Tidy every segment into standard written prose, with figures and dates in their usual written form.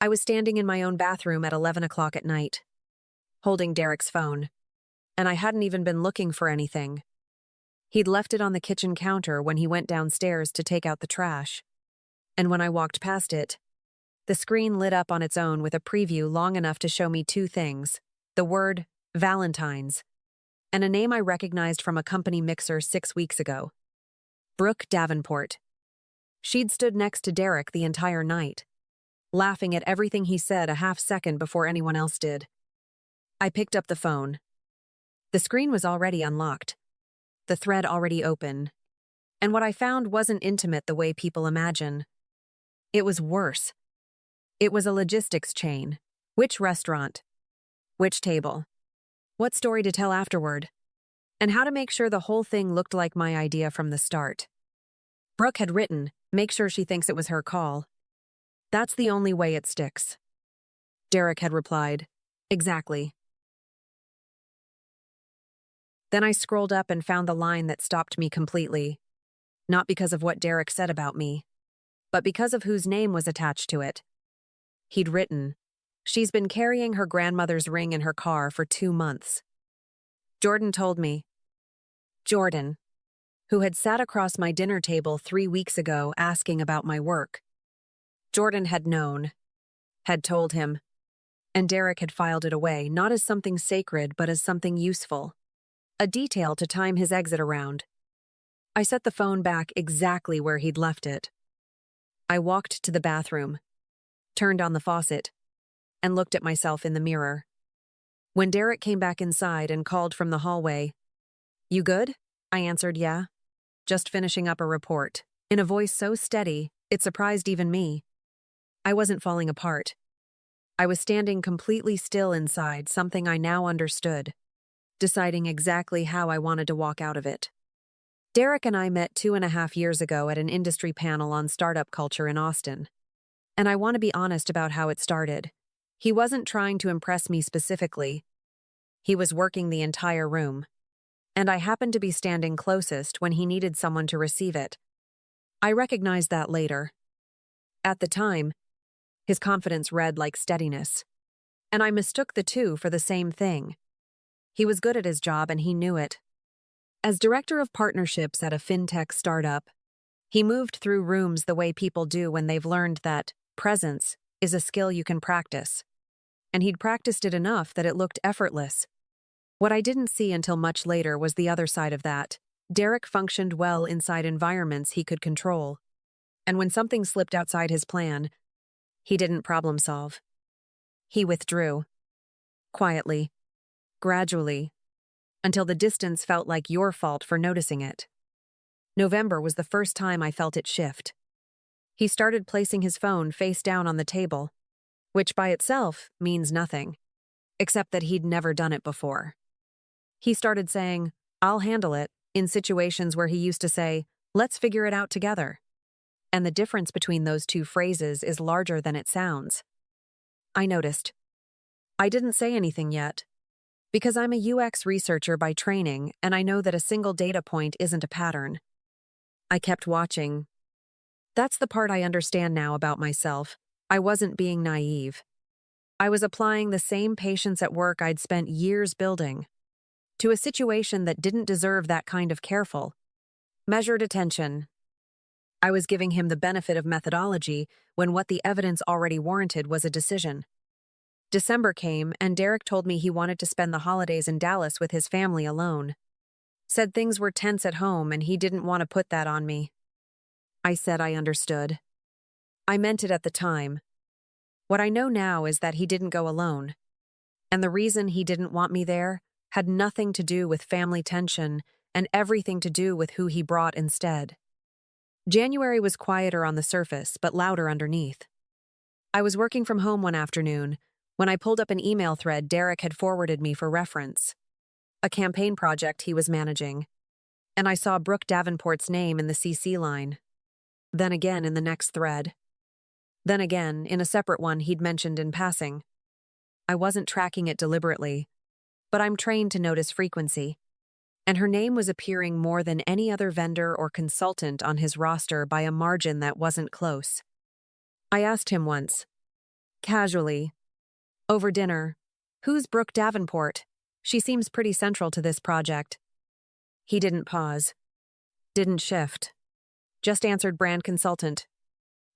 I was standing in my own bathroom at 11 o'clock at night, holding Derek's phone, and I hadn't even been looking for anything. He'd left it on the kitchen counter when he went downstairs to take out the trash, and when I walked past it, the screen lit up on its own with a preview long enough to show me two things: the word Valentine's, and a name I recognized from a company mixer 6 weeks ago. Brooke Davenport. She'd stood next to Derek the entire night, laughing at everything he said a half second before anyone else did. I picked up the phone. The screen was already unlocked, the thread already open, and what I found wasn't intimate the way people imagine. It was worse. It was a logistics chain. Which restaurant? Which table? What story to tell afterward? And how to make sure the whole thing looked like my idea from the start. Brooke had written, "Make sure she thinks it was her call. That's the only way it sticks." Derek had replied, "Exactly." Then I scrolled up and found the line that stopped me completely. Not because of what Derek said about me, but because of whose name was attached to it. He'd written, "She's been carrying her grandmother's ring in her car for 2 months. Jordan told me." Jordan, who had sat across my dinner table 3 weeks ago asking about my work. Jordan had known, had told him, and Derek had filed it away, not as something sacred, but as something useful. A detail to time his exit around. I set the phone back exactly where he'd left it. I walked to the bathroom, turned on the faucet, and looked at myself in the mirror. When Derek came back inside and called from the hallway, "You good?" I answered, "Yeah. Just finishing up a report," in a voice so steady, it surprised even me. I wasn't falling apart. I was standing completely still inside something I now understood, deciding exactly how I wanted to walk out of it. Derek and I met 2.5 years ago at an industry panel on startup culture in Austin. And I want to be honest about how it started. He wasn't trying to impress me specifically. He was working the entire room. And I happened to be standing closest when he needed someone to receive it. I recognized that later. At the time, his confidence read like steadiness. And I mistook the two for the same thing. He was good at his job and he knew it. As director of partnerships at a fintech startup, he moved through rooms the way people do when they've learned that presence is a skill you can practice. And he'd practiced it enough that it looked effortless. What I didn't see until much later was the other side of that. Derek functioned well inside environments he could control. And when something slipped outside his plan, he didn't problem solve. He withdrew. Quietly. Gradually. Until the distance felt like your fault for noticing it. November was the first time I felt it shift. He started placing his phone face down on the table, which by itself means nothing, except that he'd never done it before. He started saying, "I'll handle it," in situations where he used to say, "Let's figure it out together." And the difference between those two phrases is larger than it sounds. I noticed. I didn't say anything yet, because I'm a UX researcher by training and I know that a single data point isn't a pattern. I kept watching. That's the part I understand now about myself. I wasn't being naive. I was applying the same patience at work I'd spent years building to a situation that didn't deserve that kind of careful, measured attention. I was giving him the benefit of methodology when what the evidence already warranted was a decision. December came and Derek told me he wanted to spend the holidays in Dallas with his family alone. Said things were tense at home and he didn't want to put that on me. I said I understood. I meant it at the time. What I know now is that he didn't go alone. And the reason he didn't want me there had nothing to do with family tension and everything to do with who he brought instead. January was quieter on the surface, but louder underneath. I was working from home one afternoon when I pulled up an email thread Derek had forwarded me for reference. A campaign project he was managing. And I saw Brooke Davenport's name in the CC line. Then again in the next thread. Then again in a separate one he'd mentioned in passing. I wasn't tracking it deliberately, but I'm trained to notice frequency. And her name was appearing more than any other vendor or consultant on his roster by a margin that wasn't close. I asked him once, Casually. Over dinner. Who's Brooke Davenport? She seems pretty central to this project. He didn't pause. Didn't shift. Just answered brand consultant.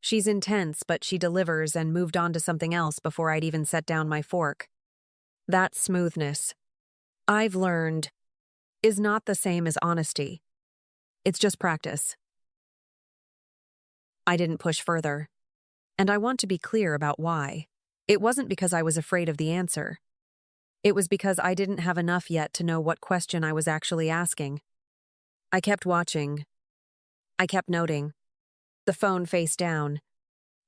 She's intense, but she delivers, and moved on to something else before I'd even set down my fork. That smoothness, I've learned, is not the same as honesty. It's just practice. I didn't push further. And I want to be clear about why. It wasn't because I was afraid of the answer. It was because I didn't have enough yet to know what question I was actually asking. I kept watching. I kept noting. The phone face down.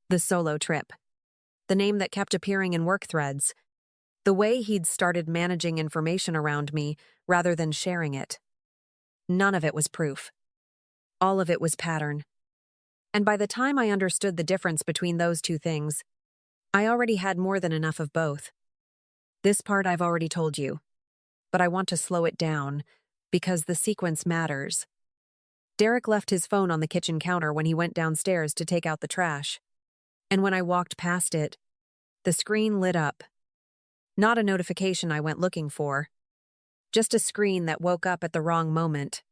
The solo trip. The name that kept appearing in work threads. The way he'd started managing information around me rather than sharing it. None of it was proof. All of it was pattern. And by the time I understood the difference between those two things, I already had more than enough of both. This part I've already told you, but I want to slow it down because the sequence matters. Derek left his phone on the kitchen counter when he went downstairs to take out the trash. And when I walked past it, the screen lit up. Not a notification I went looking for, just a screen that woke up at the wrong moment,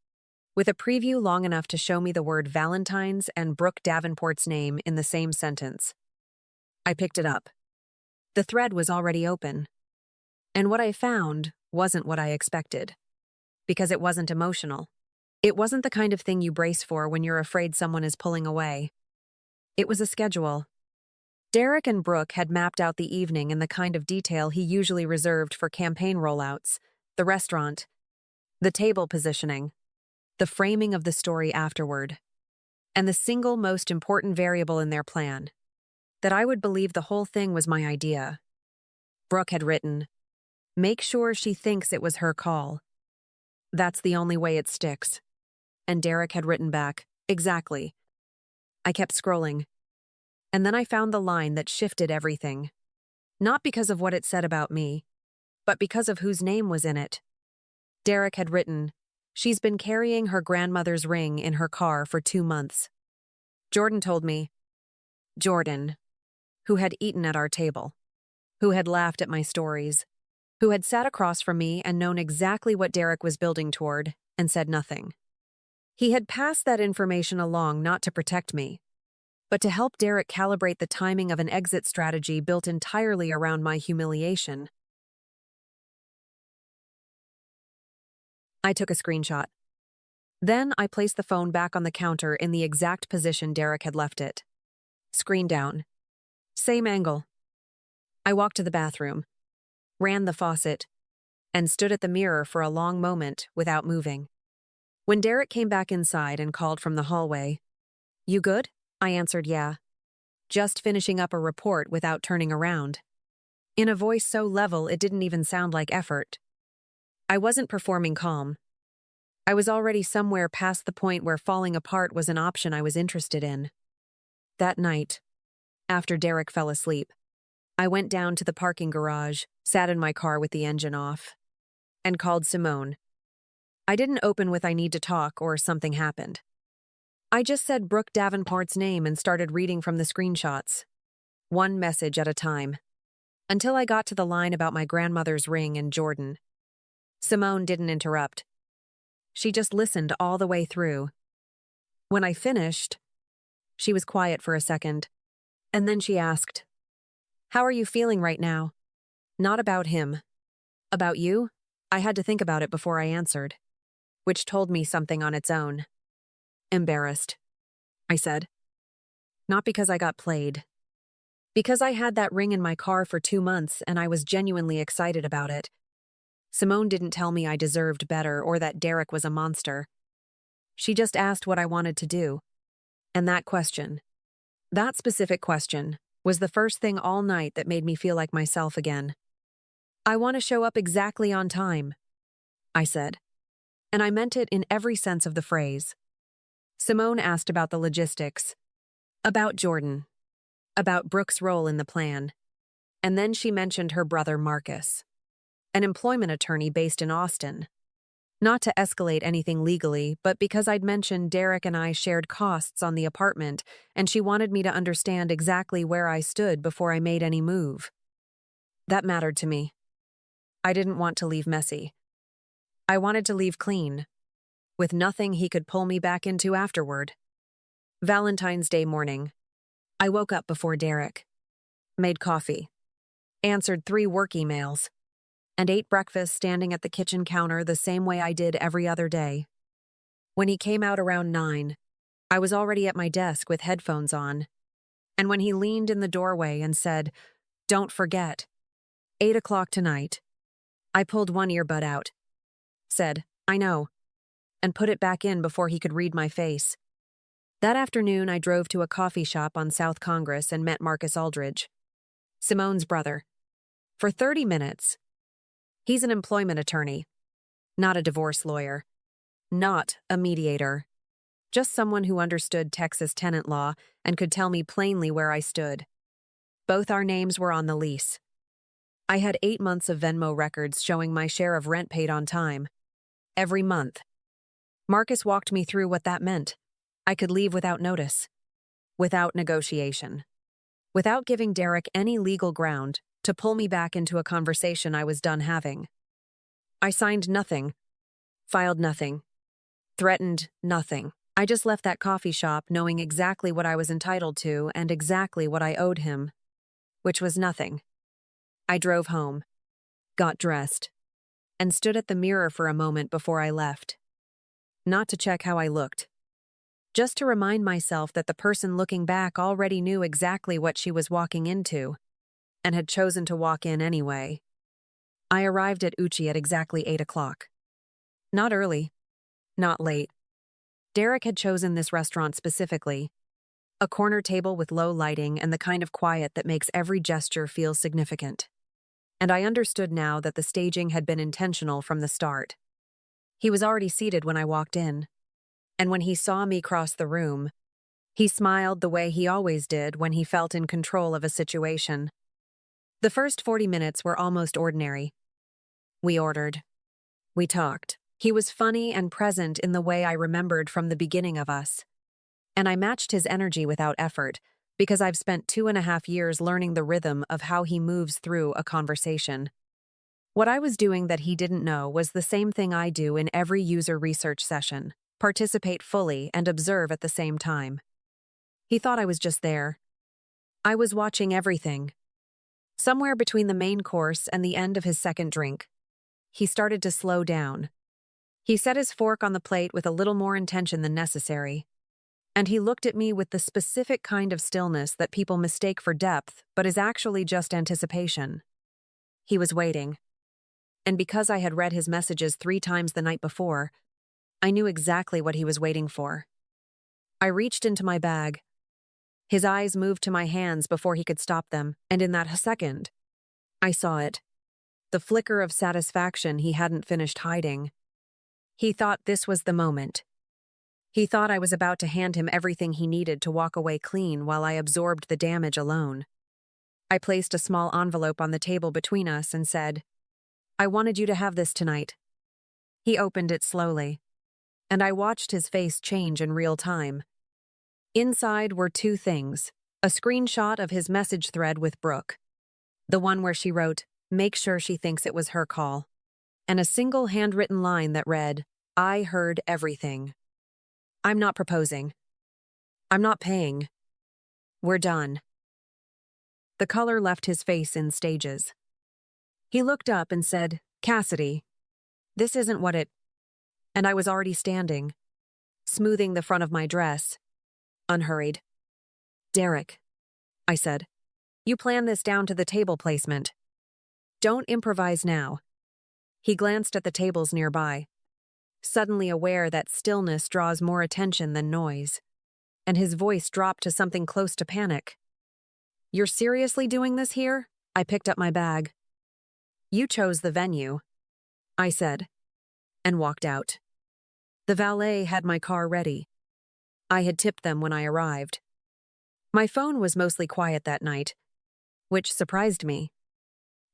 with a preview long enough to show me the word Valentine's and Brooke Davenport's name in the same sentence. I picked it up. The thread was already open. And what I found wasn't what I expected, because it wasn't emotional. It wasn't the kind of thing you brace for when you're afraid someone is pulling away. It was a schedule. Derek and Brooke had mapped out the evening in the kind of detail he usually reserved for campaign rollouts, the restaurant, the table positioning, the framing of the story afterward, and the single most important variable in their plan, that I would believe the whole thing was my idea. Brooke had written, "Make sure she thinks it was her call. That's the only way it sticks." And Derek had written back, "Exactly." I kept scrolling. And then I found the line that shifted everything. Not because of what it said about me, but because of whose name was in it. Derek had written, "She's been carrying her grandmother's ring in her car for 2 months. Jordan told me." Jordan, who had eaten at our table, who had laughed at my stories, who had sat across from me and known exactly what Derek was building toward, and said nothing. He had passed that information along not to protect me, but to help Derek calibrate the timing of an exit strategy built entirely around my humiliation. I took a screenshot. Then I placed the phone back on the counter in the exact position Derek had left it. Screen down. Same angle. I walked to the bathroom, ran the faucet, and stood at the mirror for a long moment without moving. When Derek came back inside and called from the hallway, "You good?" I answered yeah, just finishing up a report without turning around. In a voice so level it didn't even sound like effort. I wasn't performing calm. I was already somewhere past the point where falling apart was an option I was interested in. That night, after Derek fell asleep, I went down to the parking garage, sat in my car with the engine off, and called Simone. I didn't open with "I need to talk" or "something happened." I just said Brooke Davenport's name and started reading from the screenshots, one message at a time, until I got to the line about my grandmother's ring and Jordan. Simone didn't interrupt. She just listened all the way through. When I finished, she was quiet for a second, and then she asked, "How are you feeling right now?" Not about him. About you? I had to think about it before I answered, which told me something on its own. "Embarrassed," I said. Not because I got played. Because I had that ring in my car for 2 months and I was genuinely excited about it. Simone didn't tell me I deserved better or that Derek was a monster. She just asked what I wanted to do. And that question, that specific question, was the first thing all night that made me feel like myself again. "I want to show up exactly on time," I said. And I meant it in every sense of the phrase. Simone asked about the logistics, about Jordan, about Brooke's role in the plan, and then she mentioned her brother Marcus, an employment attorney based in Austin. Not to escalate anything legally, but because I'd mentioned Derek and I shared costs on the apartment, and she wanted me to understand exactly where I stood before I made any move. That mattered to me. I didn't want to leave messy. I wanted to leave clean, with nothing he could pull me back into afterward. Valentine's Day morning. I woke up before Derek, made coffee, answered 3 work emails, and ate breakfast standing at the kitchen counter the same way I did every other day. When he came out around 9, I was already at my desk with headphones on, and when he leaned in the doorway and said, "Don't forget, 8 o'clock tonight," I pulled one earbud out, said, "I know," and put it back in before he could read my face. That afternoon, I drove to a coffee shop on South Congress and met Marcus Aldridge, Simone's brother, for 30 minutes. He's an employment attorney, not a divorce lawyer, not a mediator, just someone who understood Texas tenant law and could tell me plainly where I stood. Both our names were on the lease. I had 8 months of Venmo records showing my share of rent paid on time, every month. Marcus walked me through what that meant. I could leave without notice, without negotiation, without giving Derek any legal ground to pull me back into a conversation I was done having. I signed nothing, filed nothing, threatened nothing. I just left that coffee shop knowing exactly what I was entitled to and exactly what I owed him, which was nothing. I drove home, got dressed, and stood at the mirror for a moment before I left. Not to check how I looked, just to remind myself that the person looking back already knew exactly what she was walking into, and had chosen to walk in anyway. I arrived at Uchi at exactly 8 o'clock. Not early, not late. Derek had chosen this restaurant specifically, a corner table with low lighting and the kind of quiet that makes every gesture feel significant. And I understood now that the staging had been intentional from the start. He was already seated when I walked in, and when he saw me cross the room, he smiled the way he always did when he felt in control of a situation. The first 40 minutes were almost ordinary. We ordered. We talked. He was funny and present in the way I remembered from the beginning of us. And I matched his energy without effort, because I've spent 2.5 years learning the rhythm of how he moves through a conversation. What I was doing that he didn't know was the same thing I do in every user research session: participate fully and observe at the same time. He thought I was just there. I was watching everything. Somewhere between the main course and the end of his second drink, he started to slow down. He set his fork on the plate with a little more intention than necessary, and he looked at me with the specific kind of stillness that people mistake for depth but is actually just anticipation. He was waiting. And because I had read his messages 3 times the night before, I knew exactly what he was waiting for. I reached into my bag. His eyes moved to my hands before he could stop them, and in that second, I saw it. The flicker of satisfaction he hadn't finished hiding. He thought this was the moment. He thought I was about to hand him everything he needed to walk away clean while I absorbed the damage alone. I placed a small envelope on the table between us and said, "I wanted you to have this tonight." He opened it slowly, and I watched his face change in real time. Inside were 2 things: a screenshot of his message thread with Brooke, the one where she wrote, "Make sure she thinks it was her call," and a single handwritten line that read, "I heard everything. I'm not proposing. I'm not paying. We're done." The color left his face in stages. He looked up and said, "Cassidy, this isn't what it..." And I was already standing, smoothing the front of my dress, unhurried. "Derek," I said, "you plan this down to the table placement. Don't improvise now." He glanced at the tables nearby, suddenly aware that stillness draws more attention than noise, and his voice dropped to something close to panic. "You're seriously doing this here?" I picked up my bag. "You chose the venue," I said, and walked out. The valet had my car ready. I had tipped them when I arrived. My phone was mostly quiet that night, which surprised me.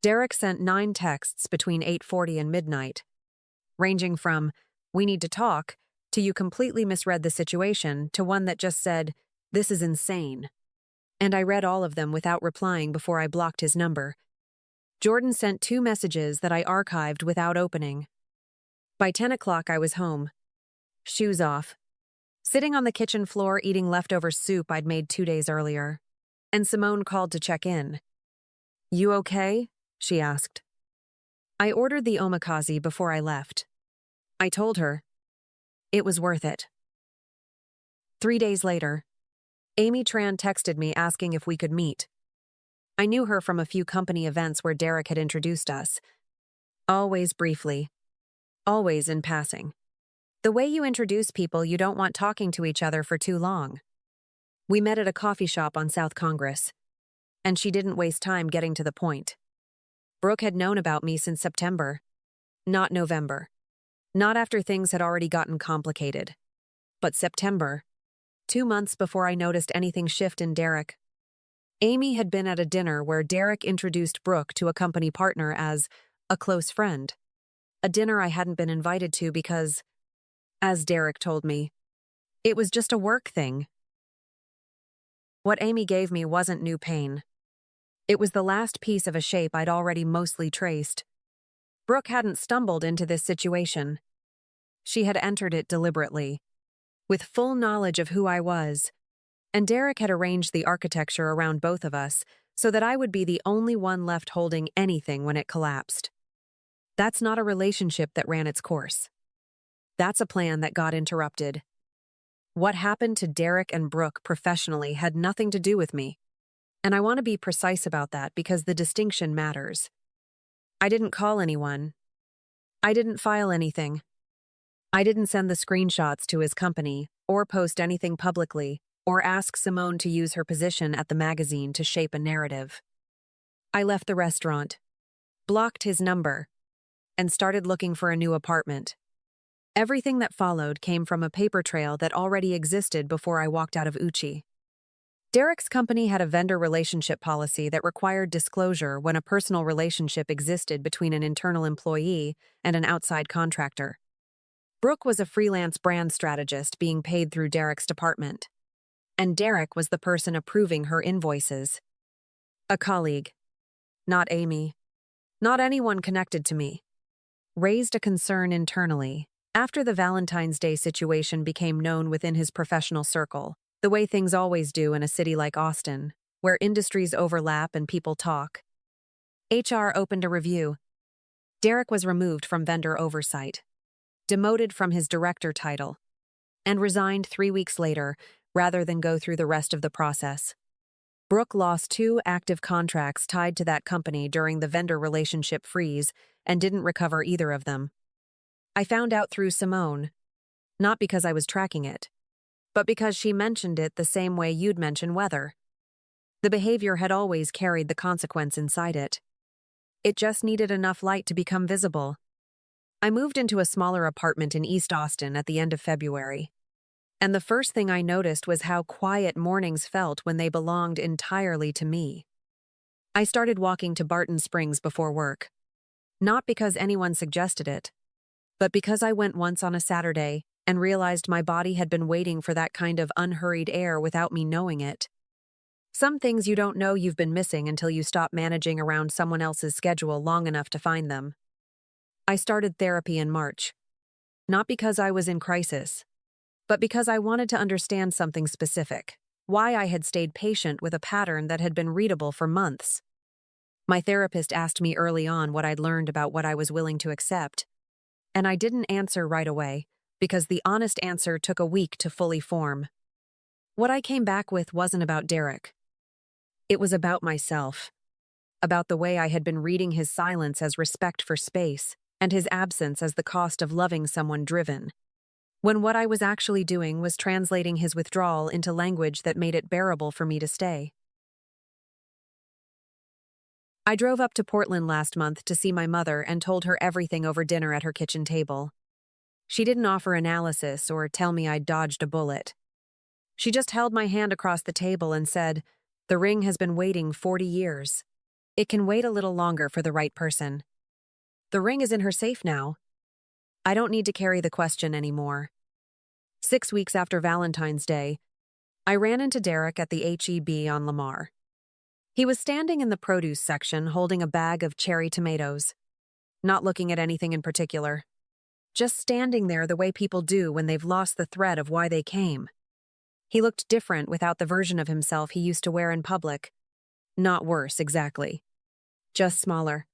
Derek sent 9 texts between 8:40 and midnight. ranging from, "We need to talk," to "You completely misread the situation," to one that just said, "This is insane." And I read all of them without replying before I blocked his number. Jordan sent 2 messages that I archived without opening. By 10 o'clock, I was home, shoes off, sitting on the kitchen floor eating leftover soup I'd made 2 days earlier. And Simone called to check in. "You okay?" she asked. I ordered the omakase before I left. I told her it was worth it. 3 days later, Amy Tran texted me asking if we could meet. I knew her from a few company events where Derek had introduced us. Always briefly. Always in passing. The way you introduce people, you don't want talking to each other for too long. We met at a coffee shop on South Congress, and she didn't waste time getting to the point. Brooke had known about me since September, not November. Not after things had already gotten complicated, but September, 2 months before I noticed anything shift in Derek. Amy had been at a dinner where Derek introduced Brooke to a company partner as a close friend. A dinner I hadn't been invited to because, as Derek told me, it was just a work thing. What Amy gave me wasn't new pain. It was the last piece of a shape I'd already mostly traced. Brooke hadn't stumbled into this situation. She had entered it deliberately, with full knowledge of who I was, and Derek had arranged the architecture around both of us so that I would be the only one left holding anything when it collapsed. That's not a relationship that ran its course. That's a plan that got interrupted. What happened to Derek and Brooke professionally had nothing to do with me, and I want to be precise about that because the distinction matters. I didn't call anyone. I didn't file anything. I didn't send the screenshots to his company, or post anything publicly, or ask Simone to use her position at the magazine to shape a narrative. I left the restaurant, blocked his number, and started looking for a new apartment. Everything that followed came from a paper trail that already existed before I walked out of Uchi. Derek's company had a vendor relationship policy that required disclosure when a personal relationship existed between an internal employee and an outside contractor. Brooke was a freelance brand strategist being paid through Derek's department, and Derek was the person approving her invoices. A colleague, not Amy, not anyone connected to me, raised a concern internally after the Valentine's Day situation became known within his professional circle, the way things always do in a city like Austin, where industries overlap and people talk. HR opened a review. Derek was removed from vendor oversight, demoted from his director title, and resigned 3 weeks later rather than go through the rest of the process. Brooke lost 2 active contracts tied to that company during the vendor relationship freeze and didn't recover either of them. I found out through Simone, not because I was tracking it, but because she mentioned it the same way you'd mention weather. The behavior had always carried the consequence inside it. It just needed enough light to become visible. I moved into a smaller apartment in East Austin at the end of February, and the first thing I noticed was how quiet mornings felt when they belonged entirely to me. I started walking to Barton Springs before work, not because anyone suggested it, but because I went once on a Saturday and realized my body had been waiting for that kind of unhurried air without me knowing it. Some things you don't know you've been missing until you stop managing around someone else's schedule long enough to find them. I started therapy in March, not because I was in crisis, but because I wanted to understand something specific, why I had stayed patient with a pattern that had been readable for months. My therapist asked me early on what I'd learned about what I was willing to accept, and I didn't answer right away because the honest answer took a week to fully form. What I came back with wasn't about Derek. It was about myself, about the way I had been reading his silence as respect for space and his absence as the cost of loving someone driven, when what I was actually doing was translating his withdrawal into language that made it bearable for me to stay. I drove up to Portland last month to see my mother and told her everything over dinner at her kitchen table. She didn't offer analysis or tell me I'd dodged a bullet. She just held my hand across the table and said, "The ring has been waiting 40 years. It can wait a little longer for the right person. The ring is in her safe now." I don't need to carry the question anymore. 6 weeks after Valentine's Day, I ran into Derek at the H-E-B on Lamar. He was standing in the produce section holding a bag of cherry tomatoes, not looking at anything in particular. Just standing there the way people do when they've lost the thread of why they came. He looked different without the version of himself he used to wear in public. Not worse, exactly. Just smaller.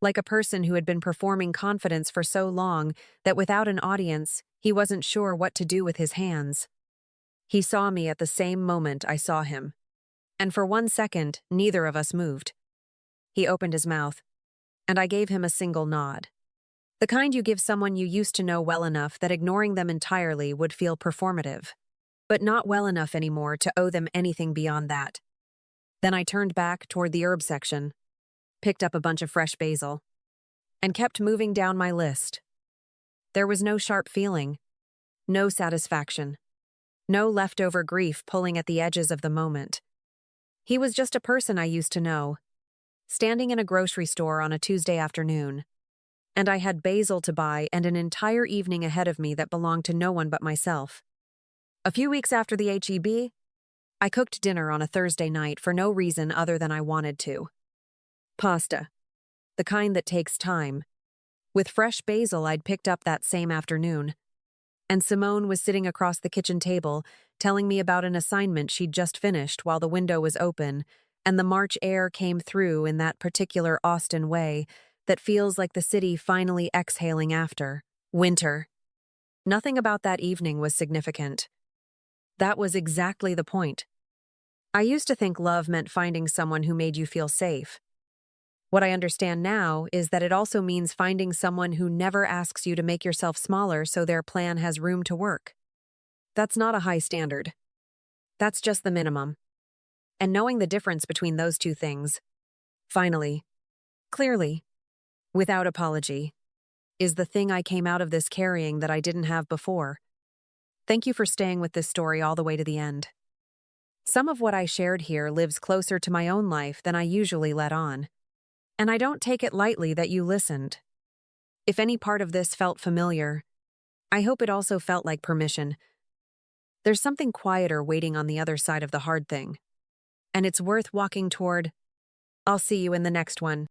Like a person who had been performing confidence for so long that without an audience, he wasn't sure what to do with his hands. He saw me at the same moment I saw him. And for 1 second, neither of us moved. He opened his mouth, and I gave him a single nod. The kind you give someone you used to know well enough that ignoring them entirely would feel performative, but not well enough anymore to owe them anything beyond that. Then I turned back toward the herb section, picked up a bunch of fresh basil, and kept moving down my list. There was no sharp feeling, no satisfaction, no leftover grief pulling at the edges of the moment. He was just a person I used to know, standing in a grocery store on a Tuesday afternoon, and I had basil to buy and an entire evening ahead of me that belonged to no one but myself. A few weeks after the H-E-B, I cooked dinner on a Thursday night for no reason other than I wanted to. Pasta. The kind that takes time. With fresh basil I'd picked up that same afternoon. And Simone was sitting across the kitchen table, telling me about an assignment she'd just finished while the window was open, and the March air came through in that particular Austin way that feels like the city finally exhaling after winter. Nothing about that evening was significant. That was exactly the point. I used to think love meant finding someone who made you feel safe. What I understand now is that it also means finding someone who never asks you to make yourself smaller so their plan has room to work. That's not a high standard. That's just the minimum. And knowing the difference between those two things, finally, clearly, without apology, is the thing I came out of this carrying that I didn't have before. Thank you for staying with this story all the way to the end. Some of what I shared here lives closer to my own life than I usually let on. And I don't take it lightly that you listened. If any part of this felt familiar, I hope it also felt like permission. There's something quieter waiting on the other side of the hard thing. And it's worth walking toward. I'll see you in the next one.